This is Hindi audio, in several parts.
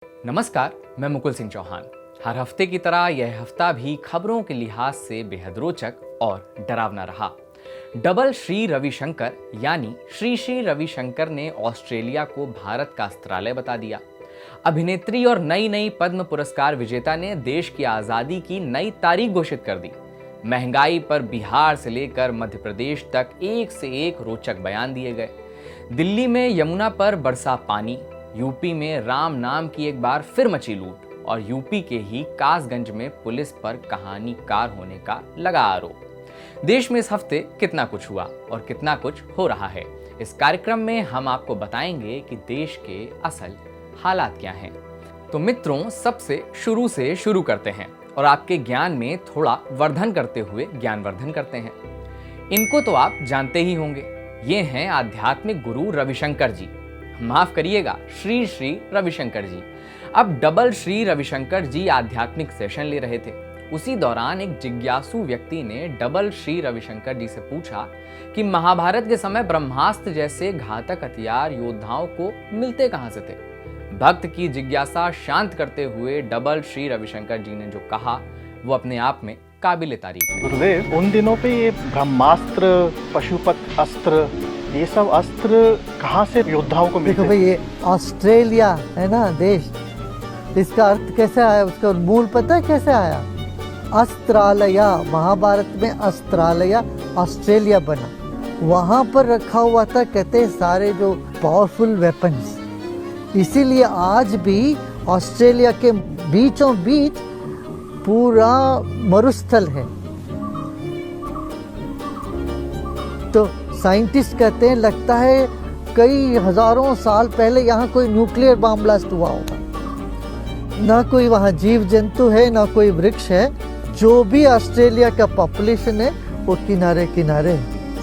नमस्कार, मैं मुकुल सिंह चौहान। हर हफ्ते की तरह यह हफ्ता भी खबरों के लिहाज से बेहद रोचक और डरावना रहा। डबल श्री रविशंकर यानी श्री श्री रविशंकर ने ऑस्ट्रेलिया को भारत का अस्त्रालय बता दिया। अभिनेत्री और नई नई पद्म पुरस्कार विजेता ने देश की आजादी की नई तारीख घोषित कर दी। महंगाई पर बिहार से लेकर मध्य प्रदेश तक एक से एक रोचक बयान दिए गए। दिल्ली में यमुना पर बरसा पानी, यूपी में राम नाम की एक बार फिर मची लूट और यूपी के ही कासगंज में पुलिस पर कहानीकार होने का लगा आरोप। देश में इस हफ्ते कितना कुछ हुआ और कितना कुछ हो रहा है, इस कार्यक्रम में हम आपको बताएंगे कि देश के असल हालात क्या हैं। तो मित्रों, सबसे शुरू करते हैं और आपके ज्ञान में थोड़ा वर्धन करते हुए ज्ञानवर्धन करते हैं। इनको तो आप जानते ही होंगे, ये हैं आध्यात्मिक गुरु रविशंकर जी, माफ करिएगा श्री श्री रविशंकर जी। अब डबल श्री रविशंकर जी आध्यात्मिक सेशन ले रहे थे। उसी दौरान एक जिज्ञासु व्यक्ति ने डबल श्री रविशंकर जी से पूछा कि महाभारत के समय ब्रह्मास्त्र जैसे घातक हथियार योद्धाओं को मिलते कहां से थे। भक्त की जिज्ञासा शांत करते हुए डबल श्री रविशंकर जी ने जो कहा वो अपने आप में काबिल तारीफ है। गुरुदेव, उन दिनों पे ये ब्रह्मास्त्र, पशुपत अस्त्र, ये सब अस्त्र कहाँ से योद्धाओं को मिलते? देखो भाई, ये ऑस्ट्रेलिया है ना देश, इसका अर्थ कैसे आया, उसका मूल पता है कैसे आया? अस्त्रालया, महाभारत में अस्त्रालया ऑस्ट्रेलिया बना, वहाँ पर रखा हुआ था कहते सारे जो पावरफुल वेपन्स। इसीलिए आज भी ऑस्ट्रेलिया के बीचों बीच पूरा मरुस्थल है। तो साइंटिस्ट कहते हैं लगता है कई हजारों साल पहले यहाँ कोई न्यूक्लियर बम ब्लास्ट हुआ होगा। ना कोई वहाँ जीव जंतु है, ना कोई वृक्ष है। जो भी ऑस्ट्रेलिया का पॉपुलेशन है वो किनारे किनारे,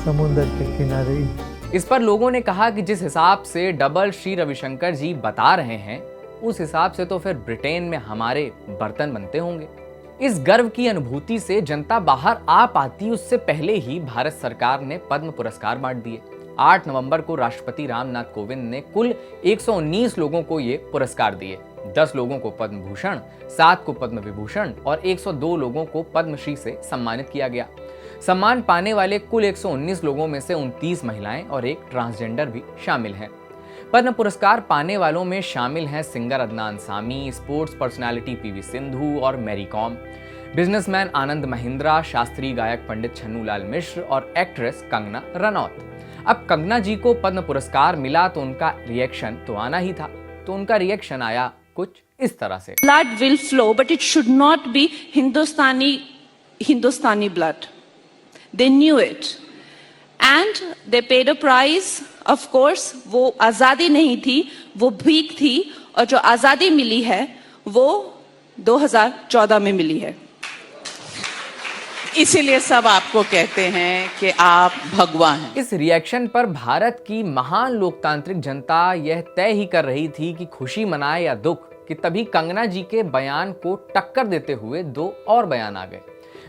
समुद्र के किनारे ही। इस पर लोगों ने कहा कि जिस हिसाब से डबल श्री रविशंकर जी बता रहे हैं, उस हिसाब से तो फिर ब्रिटेन में हमारे बर्तन बनते होंगे। इस गर्व की अनुभूति से जनता बाहर आ पाती उससे पहले ही भारत सरकार ने पद्म पुरस्कार बांट दिए। 8 नवंबर को राष्ट्रपति रामनाथ कोविंद ने कुल 119 लोगों को ये पुरस्कार दिए। 10 लोगों को पद्म भूषण, 7 को पद्म विभूषण और 102 लोगों को पद्मश्री से सम्मानित किया गया। सम्मान पाने वाले कुल 119 लोगों में से 29 महिलाएं और एक ट्रांसजेंडर भी शामिल हैं। पद्म पुरस्कार पाने वालों में शामिल हैं singer Adnan Sami, sports personality PV Sindhu और Mary com, businessman Anand Mahindra, शास्त्रीय गायक पंडित छन्नूलाल मिश्र और एक्ट्रेस कंगना रनौत। अब कंगना जी को पद्म पुरस्कार मिला तो उनका रिएक्शन तो आना ही था। तो उनका रिएक्शन आया कुछ इस तरह से। Blood will flow, but it should not be Hindustani blood. They knew it. And they paid a price. Of course, वो आजादी नहीं थी, वो भीख थी, और जो आजादी मिली है वो 2014 में मिली है। इसीलिए सब आपको कहते हैं कि आप भगवान हैं। इस रिएक्शन पर भारत की महान लोकतांत्रिक जनता यह तय ही कर रही थी कि खुशी मनाए या दुख, कि तभी कंगना जी के बयान को टक्कर देते हुए 2 और बयान आ गए।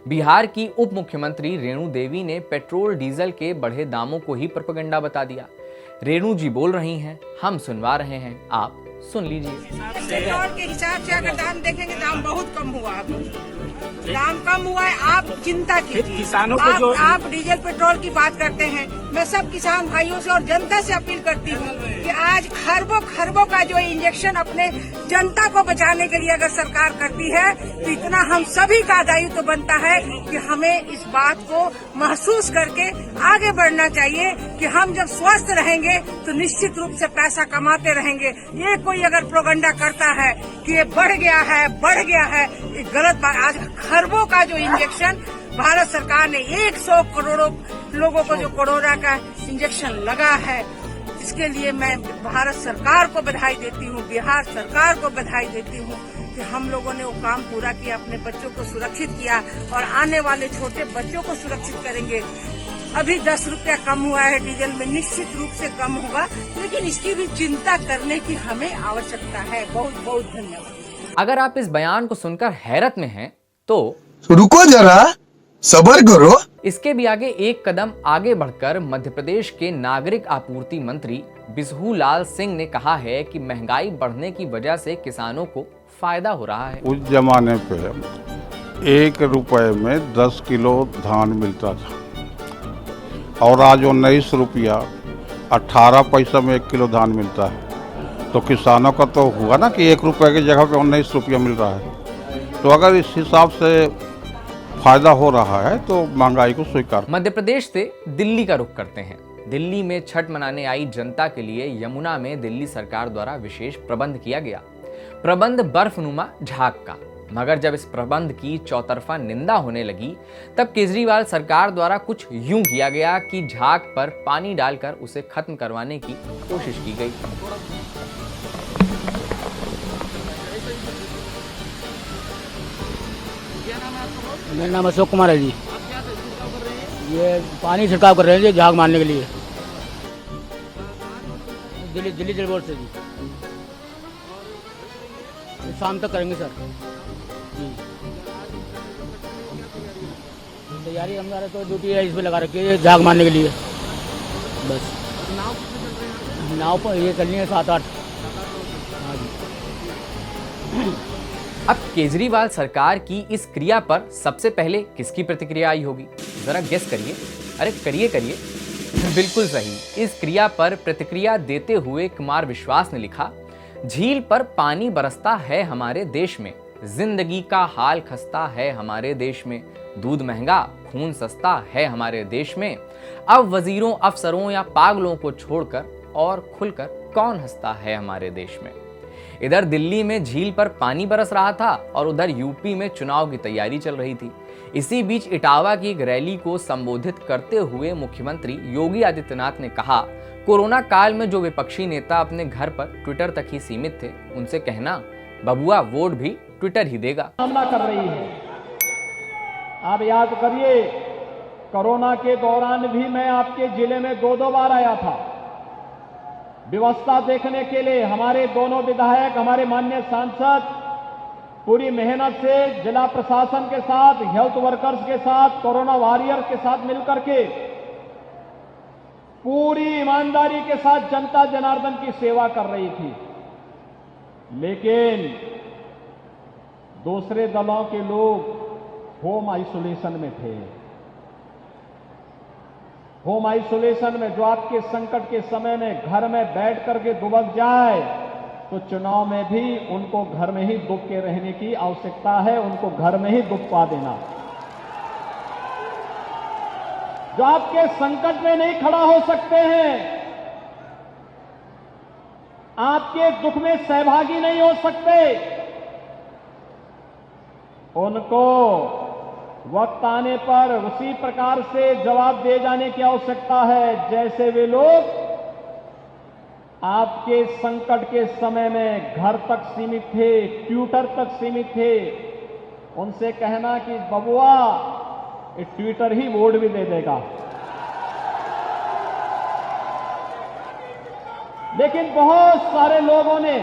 बिहार की उप मुख्यमंत्री रेणु देवी ने पेट्रोल डीजल के बढ़े दामों को ही प्रोपेगेंडा बता दिया। रेणु जी बोल रही हैं, हम सुनवा रहे हैं, आप सुन लीजिए। पेट्रोल के हिसाब से अगर दाम देखेंगे, दाम बहुत कम हुआ है। दाम कम हुआ है, आप चिंता कीजिए। आप डीजल पेट्रोल की बात करते हैं। मैं सब किसान भाइयों से और जनता से अपील करती हूँ कि आज खरबों का जो इंजेक्शन अपने जनता को बचाने के लिए अगर सरकार करती है, तो इतना हम सभी का दायित्व तो बनता है कि हमें इस बात को महसूस करके आगे बढ़ना चाहिए कि हम जब स्वस्थ रहेंगे तो निश्चित रूप से पैसा कमाते रहेंगे। ये कोई अगर प्रोपेगेंडा करता है कि ये बढ़ गया है, ये गलत बात। आज खरबों का जो इंजेक्शन भारत सरकार ने 100 करोड़ों लोगों को जो कोरोना का इंजेक्शन लगा है, इसके लिए मैं भारत सरकार को बधाई देती हूँ, बिहार सरकार को बधाई देती हूँ कि हम लोगों ने वो काम पूरा किया, अपने बच्चों को सुरक्षित किया और आने वाले छोटे बच्चों को सुरक्षित करेंगे। अभी 10 रुपया कम हुआ है डीजल में, निश्चित रूप से कम होगा, लेकिन इसकी भी चिंता करने की हमें आवश्यकता है। बहुत बहुत धन्यवाद। अगर आप इस बयान को सुनकर हैरत में हैं तो रुको जरा, सब्र करो। इसके भी आगे एक कदम आगे बढ़कर मध्य प्रदेश के नागरिक आपूर्ति मंत्री बिसहू लाल सिंह ने कहा है कि महंगाई बढ़ने की वजह से किसानों को फायदा हो रहा है। उस जमाने पे 1 रुपए में 10 किलो धान मिलता था और आज 19 रुपया 18 पैसा में 1 किलो धान मिलता है। तो किसानों का तो हुआ ना कि 1 रुपए की जगह पे 19 रुपया मिल रहा है। तो अगर इस हिसाब से फायदा हो रहा है तो महंगाई को स्वीकार। मध्य प्रदेश से दिल्ली का रुख करते हैं। दिल्ली में छठ मनाने आई जनता के लिए यमुना में दिल्ली सरकार द्वारा विशेष प्रबंध किया गया। प्रबंध बर्फनुमा झाग का, मगर जब इस प्रबंध की चौतरफा निंदा होने लगी तब केजरीवाल सरकार द्वारा कुछ यूं किया गया कि झाग पर पानी डालकर उसे खत्म करवाने की कोशिश की गई। मेरा नाम अशोक कुमार है जी। ये पानी छिड़काव कर रहे हैं जी झाग मारने के लिए। दिल्ली जल बोर्ड से जी। शाम तक करेंगे सर जी। तैयारी हमारा तो ड्यूटी है, इसमें लगा रखी है झाग मारने के लिए। बस नाव पर ये करनी है 7-8। हाँ जी। अब केजरीवाल सरकार की इस क्रिया पर सबसे पहले किसकी प्रतिक्रिया आई होगी? जरा गेस करिए। अरे करिए। बिल्कुल सही। इस क्रिया पर प्रतिक्रिया देते हुए कुमार विश्वास ने लिखा, झील पर पानी बरसता है हमारे देश में, जिंदगी का हाल खस्ता है हमारे देश में, दूध महंगा खून सस्ता है हमारे देश में, अब वजीरों अफसरों या पागलों को छोड़कर और खुलकर कौन हंसता है हमारे देश में। इधर दिल्ली में झील पर पानी बरस रहा था और उधर यूपी में चुनाव की तैयारी चल रही थी। इसी बीच इटावा की एक रैली को संबोधित करते हुए मुख्यमंत्री योगी आदित्यनाथ ने कहा, कोरोना काल में जो विपक्षी नेता अपने घर पर ट्विटर तक ही सीमित थे, उनसे कहना बबुआ वोट भी ट्विटर ही देगा। सामना कर रही है। आप याद करिए, कोरोना के दौरान भी मैं आपके जिले में 2 बार आया था व्यवस्था देखने के लिए। हमारे दोनों विधायक, हमारे माननीय सांसद पूरी मेहनत से जिला प्रशासन के साथ, हेल्थ वर्कर्स के साथ, कोरोना वॉरियर के साथ मिलकर के पूरी ईमानदारी के साथ जनता जनार्दन की सेवा कर रही थी। लेकिन दूसरे दलों के लोग होम आइसोलेशन में थे। होम आइसोलेशन में जो आपके संकट के समय में घर में बैठ करके दुबक जाए, तो चुनाव में भी उनको घर में ही दुब के रहने की आवश्यकता है, उनको घर में ही दुब पा देना। जो आपके संकट में नहीं खड़ा हो सकते हैं, आपके दुख में सहभागी नहीं हो सकते, उनको वक्त आने पर उसी प्रकार से जवाब दे जाने की आवश्यकता है जैसे वे लोग आपके संकट के समय में घर तक सीमित थे, ट्विटर तक सीमित थे। उनसे कहना कि बबुआ ये ट्विटर ही वोट भी दे देगा। लेकिन बहुत सारे लोगों ने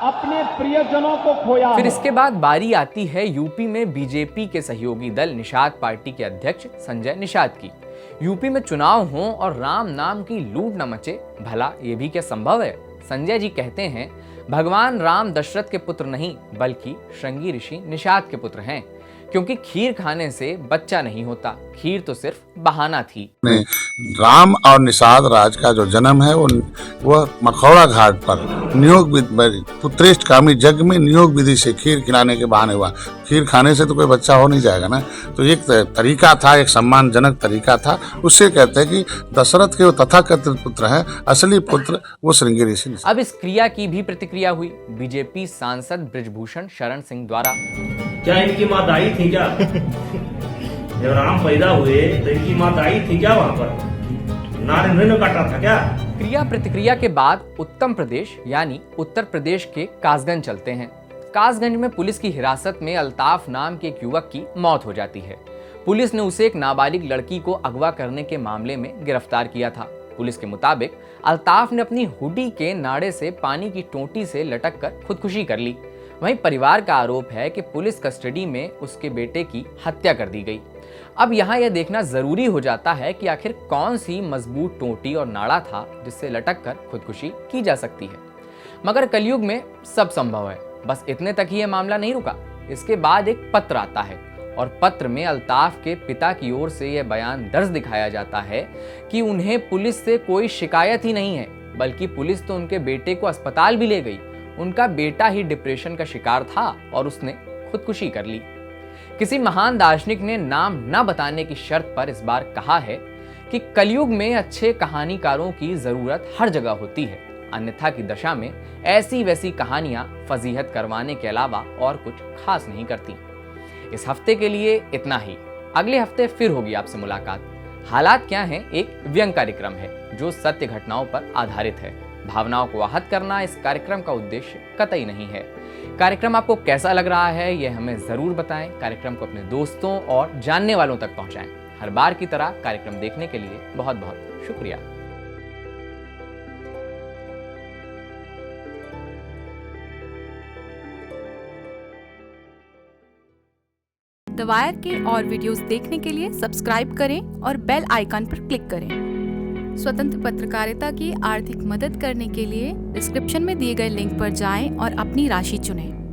अपने प्रियजनों को खोया। फिर इसके बाद बारी आती है यूपी में बीजेपी के सहयोगी दल निषाद पार्टी के अध्यक्ष संजय निषाद की। यूपी में चुनाव हो और राम नाम की लूट न मचे, भला ये भी क्या संभव है? संजय जी कहते हैं, भगवान राम दशरथ के पुत्र नहीं बल्कि श्रृंगी ऋषि निषाद के पुत्र हैं, क्योंकि खीर खाने से बच्चा नहीं होता, खीर तो सिर्फ बहाना थी। राम और निषाद राज का जो जन्म है वह मखौड़ा घाट पर नियोग पुत्रेष्ठ कामी जग में नियोग विधि से खीर खिलाने के बहाने हुआ। खीर खाने से तो कोई बच्चा हो नहीं जाएगा ना। तो एक तरीका था, एक सम्मानजनक तरीका था। उससे कहते हैं कि दशरथ के वो तथाकथित पुत्र हैं, असली पुत्र वो श्रृंगी ऋषि। अब इस क्रिया की भी प्रतिक्रिया हुई बीजेपी सांसद बृजभूषण शरण सिंह द्वारा। क्या इनकी माँ दाई थी क्या? जब राम पैदा हुए तो इनकी माँ दाई थी क्या? वहां पर नारिन ने काटा था क्या? क्रिया प्रतिक्रिया के बाद उत्तम प्रदेश यानी उत्तर प्रदेश के कासगंज चलते हैं। कासगंज में पुलिस की हिरासत में अल्ताफ नाम के एक युवक की मौत हो जाती है। पुलिस ने उसे एक नाबालिग लड़की को अगवा करने के मामले में गिरफ्तार किया था। पुलिस के मुताबिक अल्ताफ ने अपनी हुडी के नाड़े से पानी की टोंटी से लटक कर खुदकुशी कर ली। वहीं परिवार का आरोप है कि पुलिस कस्टडी में उसके बेटे की हत्या कर दी गई। अब यहाँ यह देखना जरूरी हो जाता है कि आखिर कौन सी मजबूत टोंटी और नाड़ा था जिससे लटक कर खुदकुशी की जा सकती है। मगर कलयुग में सब संभव है। बस इतने तक ही यह मामला नहीं रुका। इसके बाद एक पत्र आता है और पत्र में अल्ताफ के पिता की ओर से यह बयान दर्ज दिखाया जाता है कि उन्हें पुलिस से कोई शिकायत ही नहीं है, बल्कि पुलिस तो उनके बेटे को अस्पताल भी ले गई। उनका बेटा ही डिप्रेशन का शिकार था और उसने खुदकुशी कर ली। किसी महान दार्शनिक ने नाम न बताने की शर्त पर इस बार कहा है कि कलयुग में अच्छे कहानीकारों की जरूरत हर जगह होती है, अन्यथा की दशा में ऐसी वैसी कहानियां फजीहत करवाने के अलावा और कुछ खास नहीं करती। इस हफ्ते के लिए इतना ही। अगले हफ्ते फिर होगी आपसे मुलाकात। हालात क्या हैं एक व्यंग कार्यक्रम है जो सत्य घटनाओं पर आधारित है। भावनाओं को आहत करना इस कार्यक्रम का उद्देश्य कतई नहीं है। कार्यक्रम आपको कैसा लग रहा है यह हमें जरूर बताएं। कार्यक्रम को अपने दोस्तों और जानने वालों तक पहुंचाएं। हर बार की तरह कार्यक्रम देखने के लिए बहुत बहुत शुक्रिया। द वायर के और वीडियोस देखने के लिए सब्सक्राइब करें और बेल आइकन पर क्लिक करें। स्वतंत्र पत्रकारिता की आर्थिक मदद करने के लिए डिस्क्रिप्शन में दिए गए लिंक पर जाएं और अपनी राशि चुनें।